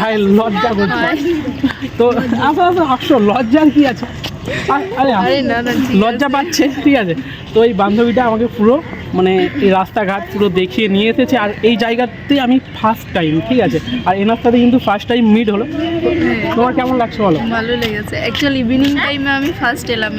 ভাই লজ্জা করছে তো আসো লজ্জার কি আছে আরে লজ্জা পাচ্ছে ঠিক আছে। তো এই বান্ধবীটা আমাকে পুরো মানে এই রাস্তাঘাট পুরো দেখিয়ে নিয়ে এসেছে আর এই জায়গাতে আমি ফার্স্ট টাইম ঠিক আছে। আর এনার সাথে কিন্তু ফার্স্ট টাইম মিট হলো। তোমার কেমন লাগছে বলো? ভালো লেগেছে অ্যাকচুয়ালি ইভিনিং টাইমে আমি ফার্স্ট এলাম।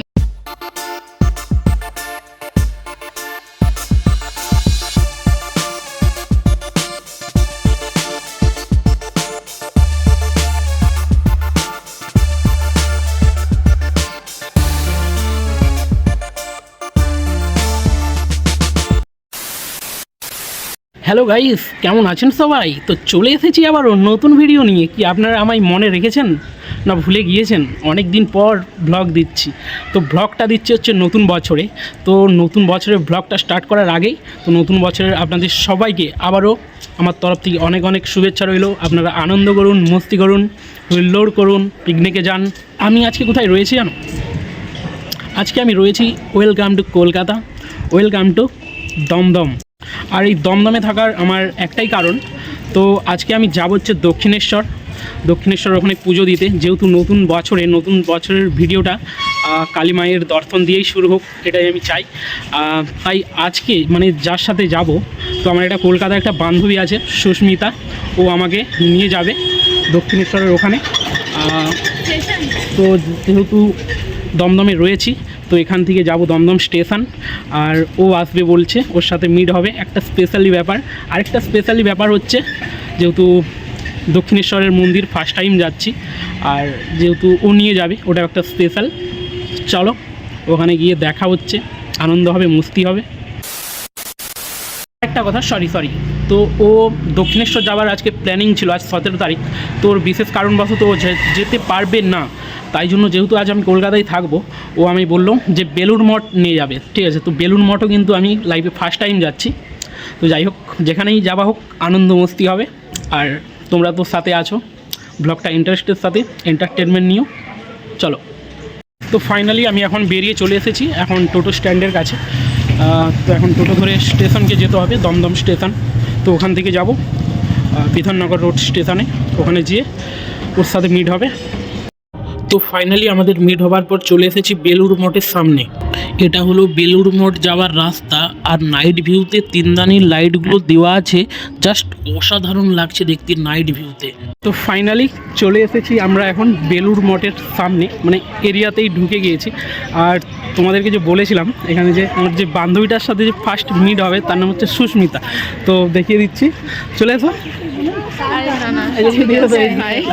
হ্যালো গাইস, কেমন আছেন সবাই? তো চলে এসেছি আবার নতুন ভিডিও নিয়ে। কি আপনারা আমায় মনে রেখেছেন না ভুলে গিয়েছেন? অনেক দিন পর ব্লগ দিচ্ছি। তো ব্লগটা দিচ্ছি হচ্ছে নতুন বছরে। তো নতুন বছরের ব্লগটা স্টার্ট করার আগেই তো নতুন বছরের আপনাদের সবাইকে আবারও আমার তরফ থেকে অনেক অনেক শুভেচ্ছা রইল। আপনারা আনন্দ করুন, মস্তি করুন, হুল্লোড় করুন, পিকনিকে যান। আমি আজকে কোথায় রয়েছি জানো? আজকে আমি রয়েছি welcome to Kolkata, welcome to Dumdum. আর এই দমদমে থাকার আমার একটাই কারণ, তো আজকে আমি যাব হচ্ছে দক্ষিণেশ্বর ওখানে পুজো দিতে। যেহেতু নতুন বছরের ভিডিওটা কালী মায়ের দর্শন দিয়েই শুরু হোক, এটাই আমি চাই। তাই আজকে মানে যার সাথে যাব, তো আমার একটা কলকাতার একটা বান্ধবী আছে সুস্মিতা, ও আমাকে নিয়ে যাবে দক্ষিণেশ্বরের ওখানে। তো যেহেতু দমদমে রয়েছি, তো এখান থেকে যাব দমদম স্টেশন। আর ও আসবে বলছে, ওর সাথে মিট হবে। একটা স্পেশালি ব্যাপার হচ্ছে, যেহেতু দক্ষিণেশ্বরের মন্দির ফার্স্ট টাইম যাচ্ছি, আর যেহেতু ও নিয়ে যাবে, ওটা একটা স্পেশাল। চলো ওখানে গিয়ে দেখা হচ্ছে, আনন্দ হবে, মস্তি হবে। একটা কথা, সরি তো ও দক্ষিণেশ্বর যাওয়ার আজকে প্ল্যানিং ছিল, আজ 17 তারিখ। তো ওর বিশেষ কারণবশত ও যেতে পারবে না। তাই জন্য যেহেতু আজ আমি কলকাতায় থাকবো, ও আমি বললো যে বেলুড় মঠ নিয়ে যাবে, ঠিক আছে। তো বেলুড় মঠও কিন্তু আমি লাইফে ফার্স্ট টাইম যাচ্ছি। তো যাই হোক, যেখানেই যাওয়া হোক আনন্দ মস্তি হবে। আর তোমরা তো সাথে আছো, ব্লগটা ইন্টারেস্টের সাথে এন্টারটেনমেন্ট নিও। চলো, তো ফাইনালি আমি এখন বেরিয়ে চলে এসেছি এখন টোটো স্ট্যান্ডের কাছে। তো এখন টোটো ধরে স্টেশনকে যেতে হবে, দমদম স্টেশন। তো ওখান থেকে যাব বিধাননগর রোড স্টেশনে, ওখানে যেয়ে ওর সাথে মিট হবে। তো ফাইনালি আমাদের মিট হবার পর চলে এসেছি বেলুড় মঠের সামনে। এটা হলো বেলুড় মঠ যাওয়ার রাস্তা। আর নাইট ভিউতে তিনদানির লাইটগুলো দেওয়া আছে, জাস্ট অসাধারণ লাগছে দেখতে নাইট ভিউতে। তো ফাইনালি চলে এসেছি আমরা এখন বেলুড় মঠের সামনে, মানে এরিয়াতেই ঢুকে গিয়েছি। আর তোমাদেরকে যে বলেছিলাম এখানে যে আমার যে বান্ধবীটার সাথে যে ফার্স্ট মিট হবে, তার নাম হচ্ছে সুস্মিতা। তো দেখিয়ে দিচ্ছি, চলে এসো।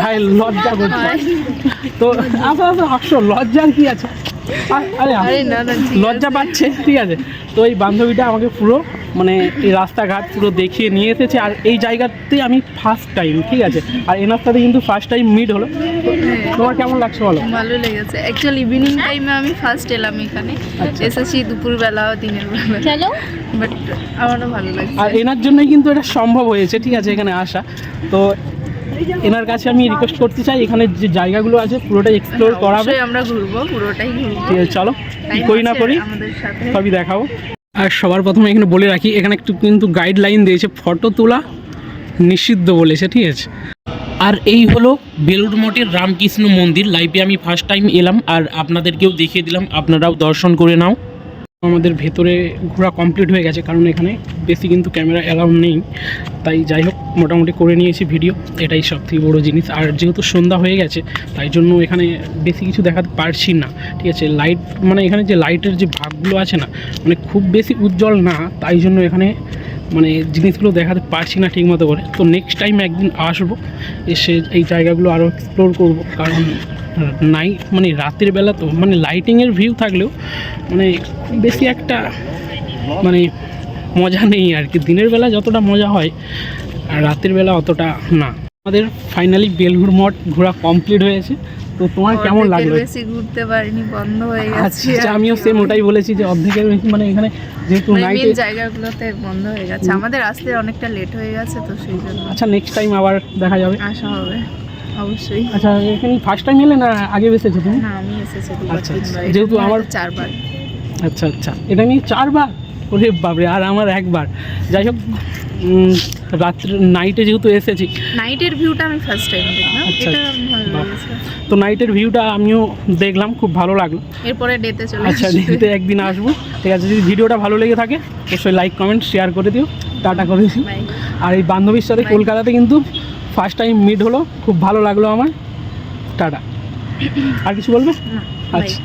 ভাই লজ্জা করছে তো আসো লজ্জার কি আছে আরে লজ্জা পাচ্ছে ঠিক আছে। তো এই বান্ধবীটা আমাকে পুরো মানে এই রাস্তাঘাট পুরো দেখিয়ে নিয়ে এসেছে। আর এই জায়গাতে আমি ফার্স্ট টাইম ঠিক আছে। আর এনার সাথে কিন্তু ফার্স্ট টাইম মিট হলো। তোমার কেমন লাগছে বলো? ভালো লেগেছে অ্যাকচুয়ালি ইভিনিং টাইমে আমি ফার্স্ট এলাম এখানে। এসেছি দুপুরবেলা দিনের বেলা, চলো বাট আমারও ভালো লাগছে। আর এনার জন্যই কিন্তু এটা সম্ভব হয়েছে ঠিক আছে এখানে আসা। তো এনার কাছে আমি রিকোয়েস্ট করতে চাই, এখানে যে জায়গাগুলো আছে পুরোটাই এক্সপ্লোর করাবে। আমরা ঘুরবো, পুরোটাই ঘুরবো। ঠিক আছে, চলো কি করি না করি সবই দেখাবো। আর সবার প্রথমে এখানে বলে রাখি, এখানে একটু কিন্তু গাইডলাইন দিয়েছে, ফটো তোলা নিষিদ্ধ বলেছে, ঠিক আছে। আর এই হলো বেলুড় মঠের রামকৃষ্ণ মন্দির। লাইভে আমি ফার্স্ট টাইম এলাম আর আপনাদেরকেও দেখিয়ে দিলাম, আপনারাও দর্শন করে নাও। আমাদের ভেতরে ঘোরা কমপ্লিট হয়ে গেছে, কারণ এখানে বেশি কিন্তু ক্যামেরা অ্যালাউ নেই। তাই যাই হোক মোটামুটি করে নিয়েছি ভিডিও, এটাই সবথেকে বড়ো জিনিস। আর যেহেতু সন্ধ্যা হয়ে গেছে তাই জন্য এখানে বেশি কিছু দেখাতে পারছি না, ঠিক আছে। লাইট মানে এখানে যে লাইটের যে ভাগগুলো আছে না, মানে খুব বেশি উজ্জ্বল না, তাই জন্য এখানে মানে জিনিসগুলো দেখাতে পারছি না ঠিক মতো করে। তো নেক্সট টাইম একদিন আসবো, এসে এই জায়গাগুলো আরও এক্সপ্লোর করবো। কারণ নাইট মানে রাতের বেলা তো মানে লাইটিংয়ের ভিউ থাকলেও মানে খুব বেশি একটা মানে মজা নেই আর কি। দিনের বেলা যতটা মজা হয় আর রাতের বেলা অতটা না। আমাদের ফাইনালি বেলুড় মঠ ঘোরা কমপ্লিট হয়েছে। তো তোমার কেমন লাগলো? বেশি ঘুরতে পারিনি, বন্ধ হয়ে গেছে। আচ্ছা, আমিও সেম ওটাই বলেছি যে অর্ধেকের বেশি মানে এখানে যেহেতু নাইট জায়গাগুলোতে বন্ধ হয়ে গেছে, আমাদের আসতে অনেকটা লেট হয়ে গেছে, তো সেই জন্য। আচ্ছা, নেক্সট টাইম আবার দেখা যাবে, আসা হবে অবশ্যই। আচ্ছা, এখানে ফার্স্ট টাইম এলে না আগে এসেছো তুমি? না, আমি এসেছি আচ্ছা, যেহেতু আমার 4 বার। আচ্ছা, এটা নিয়ে 4 বার? ওরে বাবরে, আর আমার 1 বার। যাই হোক রাত্রে নাইটে যেহেতু এসেছি, নাইটের ভিউটা আমি ফার্স্ট টাইম দেখলাম, আচ্ছা, এটা ভালো বাহ। লেগেছে। তো নাইটের ভিউটা আমিও দেখলাম, খুব ভালো লাগলো। এরপরে ডেতে চলে আচ্ছা, আসবে। ডেতে একদিন আসবো। ঠিক আছে, যদি ভিডিওটা ভালো লেগে থাকে অবশ্যই লাইক কমেন্ট শেয়ার করে দিও, টাটা করে দিও। Bye. আর এই বান্ধবীর সাথে Bye. কলকাতাতে কিন্তু ফার্স্ট টাইম মিট হলো, খুব ভালো লাগলো আমার। টাটা। আর কিছু বলবে? না, bye. আচ্ছা।